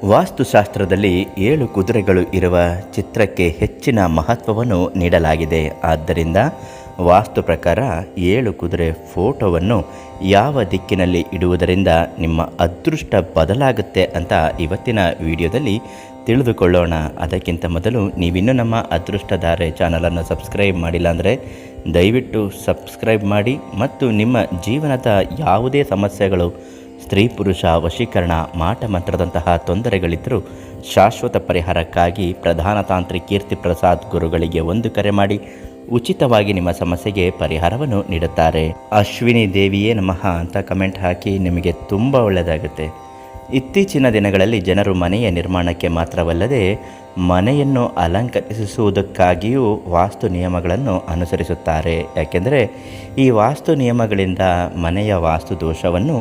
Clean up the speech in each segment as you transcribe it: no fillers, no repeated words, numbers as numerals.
ವಾಸ್ತುಶಾಸ್ತ್ರದಲ್ಲಿ 7 ಕುದುರೆಗಳು ಇರುವ ಚಿತ್ರಕ್ಕೆ ಹೆಚ್ಚಿನ ಮಹತ್ವವನ್ನು ನೀಡಲಾಗಿದೆ. ಆದ್ದರಿಂದ ವಾಸ್ತು ಪ್ರಕಾರ 7 ಕುದುರೆ ಫೋಟೋವನ್ನು ಯಾವ ದಿಕ್ಕಿನಲ್ಲಿ ಇಡುವುದರಿಂದ ನಿಮ್ಮ ಅದೃಷ್ಟ ಬದಲಾಗುತ್ತೆ ಅಂತ ಇವತ್ತಿನ ವಿಡಿಯೋದಲ್ಲಿ ತಿಳಿದುಕೊಳ್ಳೋಣ. ಅದಕ್ಕಿಂತ ಮೊದಲು ನೀವಿನ್ನೂ ನಮ್ಮ ಅದೃಷ್ಟಧಾರೆ ಚಾನಲನ್ನು ಸಬ್ಸ್ಕ್ರೈಬ್ ಮಾಡಿಲ್ಲ ಅಂದರೆ ದಯವಿಟ್ಟು ಸಬ್ಸ್ಕ್ರೈಬ್ ಮಾಡಿ ಮತ್ತು ನಿಮ್ಮ ಜೀವನದ ಯಾವುದೇ ಸಮಸ್ಯೆಗಳು, ಸ್ತ್ರೀ ಪುರುಷ ವಶೀಕರಣ, ಮಾಟ ಮಂತ್ರದಂತಹ ತೊಂದರೆಗಳಿದ್ದರೂ ಶಾಶ್ವತ ಪರಿಹಾರಕ್ಕಾಗಿ ಪ್ರಧಾನ ತಾಂತ್ರಿಕ ಕೀರ್ತಿ ಪ್ರಸಾದ್ ಗುರುಗಳಿಗೆ ಒಂದು ಕರೆ ಮಾಡಿ ಉಚಿತವಾಗಿ ನಿಮ್ಮ ಸಮಸ್ಯೆಗೆ ಪರಿಹಾರವನ್ನು ನೀಡುತ್ತಾರೆ. ಅಶ್ವಿನಿ ದೇವಿಯೇ ನಮಃ ಅಂತ ಕಮೆಂಟ್ ಹಾಕಿ, ನಿಮಗೆ ತುಂಬ ಒಳ್ಳೆಯದಾಗುತ್ತೆ. ಇತ್ತೀಚಿನ ದಿನಗಳಲ್ಲಿ ಜನರು ಮನೆಯ ನಿರ್ಮಾಣಕ್ಕೆ ಮಾತ್ರವಲ್ಲದೆ ಮನೆಯನ್ನು ಅಲಂಕರಿಸುವುದಕ್ಕಾಗಿಯೂ ವಾಸ್ತು ನಿಯಮಗಳನ್ನು ಅನುಸರಿಸುತ್ತಾರೆ. ಯಾಕೆಂದರೆ ಈ ವಾಸ್ತು ನಿಯಮಗಳಿಂದ ಮನೆಯ ವಾಸ್ತು ದೋಷವನ್ನು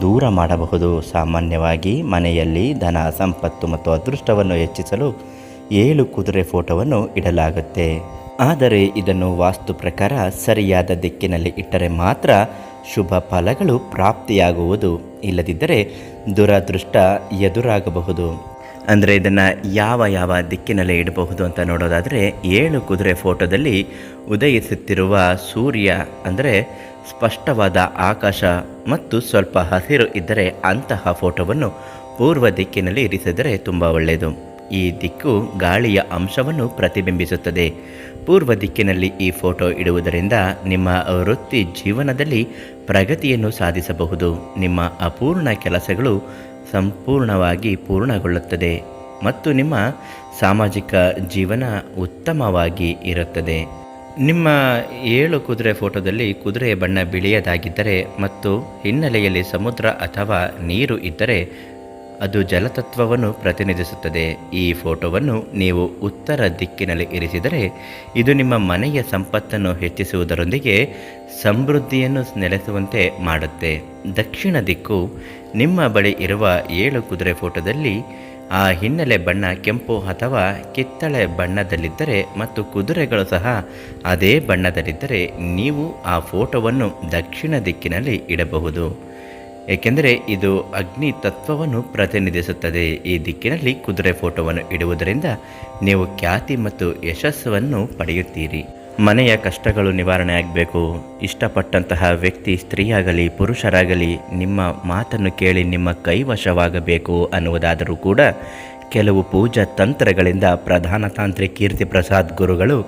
ದೂರ ಮಾಡಬಹುದು. ಸಾಮಾನ್ಯವಾಗಿ ಮನೆಯಲ್ಲಿ ಧನ, ಸಂಪತ್ತು ಮತ್ತು ಅದೃಷ್ಟವನ್ನು ಹೆಚ್ಚಿಸಲು 7 ಕುದುರೆ ಫೋಟೋವನ್ನು ಇಡಲಾಗುತ್ತೆ. ಆದರೆ ಇದನ್ನು ವಾಸ್ತು ಪ್ರಕಾರ ಸರಿಯಾದ ದಿಕ್ಕಿನಲ್ಲಿ ಇಟ್ಟರೆ ಮಾತ್ರ ಶುಭ ಫಲಗಳು ಪ್ರಾಪ್ತಿಯಾಗುವುದು, ಇಲ್ಲದಿದ್ದರೆ ದುರದೃಷ್ಟ ಎದುರಾಗಬಹುದು. ಅಂದರೆ ಇದನ್ನು ಯಾವ ದಿಕ್ಕಿನಲ್ಲಿ ಇಡಬಹುದು ಅಂತ ನೋಡೋದಾದರೆ, 7 ಕುದುರೆ ಫೋಟೋದಲ್ಲಿ ಉದಯಿಸುತ್ತಿರುವ ಸೂರ್ಯ ಅಂದರೆ ಸ್ಪಷ್ಟವಾದ ಆಕಾಶ ಮತ್ತು ಸ್ವಲ್ಪ ಹಸಿರು ಇದ್ದರೆ ಅಂತಹ ಫೋಟೋವನ್ನು ಪೂರ್ವ ದಿಕ್ಕಿನಲ್ಲಿ ಇರಿಸಿದರೆ ತುಂಬ ಒಳ್ಳೆಯದು. ಈ ದಿಕ್ಕು ಗಾಳಿಯ ಅಂಶವನ್ನು ಪ್ರತಿಬಿಂಬಿಸುತ್ತದೆ. ಪೂರ್ವ ದಿಕ್ಕಿನಲ್ಲಿ ಈ ಫೋಟೋ ಇಡುವುದರಿಂದ ನಿಮ್ಮ ವೃತ್ತಿ ಜೀವನದಲ್ಲಿ ಪ್ರಗತಿಯನ್ನು ಸಾಧಿಸಬಹುದು. ನಿಮ್ಮ ಅಪೂರ್ಣ ಕೆಲಸಗಳು ಸಂಪೂರ್ಣವಾಗಿ ಪೂರ್ಣಗೊಳ್ಳುತ್ತದೆ ಮತ್ತು ನಿಮ್ಮ ಸಾಮಾಜಿಕ ಜೀವನ ಉತ್ತಮವಾಗಿ ಇರುತ್ತದೆ. ನಿಮ್ಮ 7 ಕುದುರೆ ಫೋಟೋದಲ್ಲಿ ಕುದುರೆಯ ಬಣ್ಣ ಬಿಳಿಯದಾಗಿದ್ದರೆ ಮತ್ತು ಹಿನ್ನೆಲೆಯಲ್ಲಿ ಸಮುದ್ರ ಅಥವಾ ನೀರು ಇದ್ದರೆ ಅದು ಜಲತತ್ವವನ್ನು ಪ್ರತಿನಿಧಿಸುತ್ತದೆ. ಈ ಫೋಟೋವನ್ನು ನೀವು ಉತ್ತರ ದಿಕ್ಕಿನಲ್ಲಿ ಇರಿಸಿದರೆ ಇದು ನಿಮ್ಮ ಮನೆಯ ಸಂಪತ್ತನ್ನು ಹೆಚ್ಚಿಸುವುದರೊಂದಿಗೆ ಸಮೃದ್ಧಿಯನ್ನು ನೆಲೆಸುವಂತೆ ಮಾಡುತ್ತೆ. ದಕ್ಷಿಣ ದಿಕ್ಕು ನಿಮ್ಮ ಬಳಿ ಇರುವ 7 ಕುದುರೆ ಫೋಟೋದಲ್ಲಿ ಆ ಹಿನ್ನೆಲೆ ಬಣ್ಣ ಕೆಂಪು ಅಥವಾ ಕಿತ್ತಳೆ ಬಣ್ಣದಲ್ಲಿದ್ದರೆ ಮತ್ತು ಕುದುರೆಗಳು ಸಹ ಅದೇ ಬಣ್ಣದಲ್ಲಿದ್ದರೆ ನೀವು ಆ ಫೋಟೋವನ್ನು ದಕ್ಷಿಣ ದಿಕ್ಕಿನಲ್ಲಿ ಇಡಬಹುದು. ಏಕೆಂದರೆ ಇದು ಅಗ್ನಿ ತತ್ವವನ್ನು ಪ್ರತಿನಿಧಿಸುತ್ತದೆ. ಈ ದಿಕ್ಕಿನಲ್ಲಿ ಕುದುರೆ ಫೋಟೋವನ್ನು ಇಡುವುದರಿಂದ ನೀವು ಖ್ಯಾತಿ ಮತ್ತು ಯಶಸ್ಸನ್ನು ಪಡೆಯುತ್ತೀರಿ. ಮನೆಯ ಕಷ್ಟಗಳು ನಿವಾರಣೆ ಆಗಬೇಕು, ಇಷ್ಟಪಟ್ಟಂತಹ ವ್ಯಕ್ತಿ ಸ್ತ್ರೀಯಾಗಲಿ ಪುರುಷರಾಗಲಿ ನಿಮ್ಮ ಮಾತನ್ನು ಕೇಳಿ ನಿಮ್ಮ ಕೈವಶವಾಗಬೇಕು ಅನ್ನುವುದಾದರೂ ಕೂಡ ಕೆಲವು ಪೂಜಾ ತಂತ್ರಗಳಿಂದ ಪ್ರಧಾನ ತಾಂತ್ರಿಕ ಕೀರ್ತಿ ಪ್ರಸಾದ್ ಗುರುಗಳು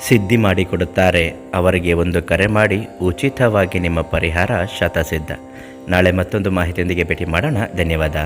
ಸಿದ್ಧಿ ಮಾಡಿಕೊಡುತ್ತಾರೆ. ಅವರಿಗೆ ಒಂದು ಕರೆ ಮಾಡಿ ಉಚಿತವಾಗಿ ನಿಮ್ಮ ಪರಿಹಾರ ಶತಸಿದ್ಧ. ನಾಳೆ ಮತ್ತೊಂದು ಮಾಹಿತಿಯೊಂದಿಗೆ ಭೇಟಿ ಮಾಡೋಣ. ಧನ್ಯವಾದ.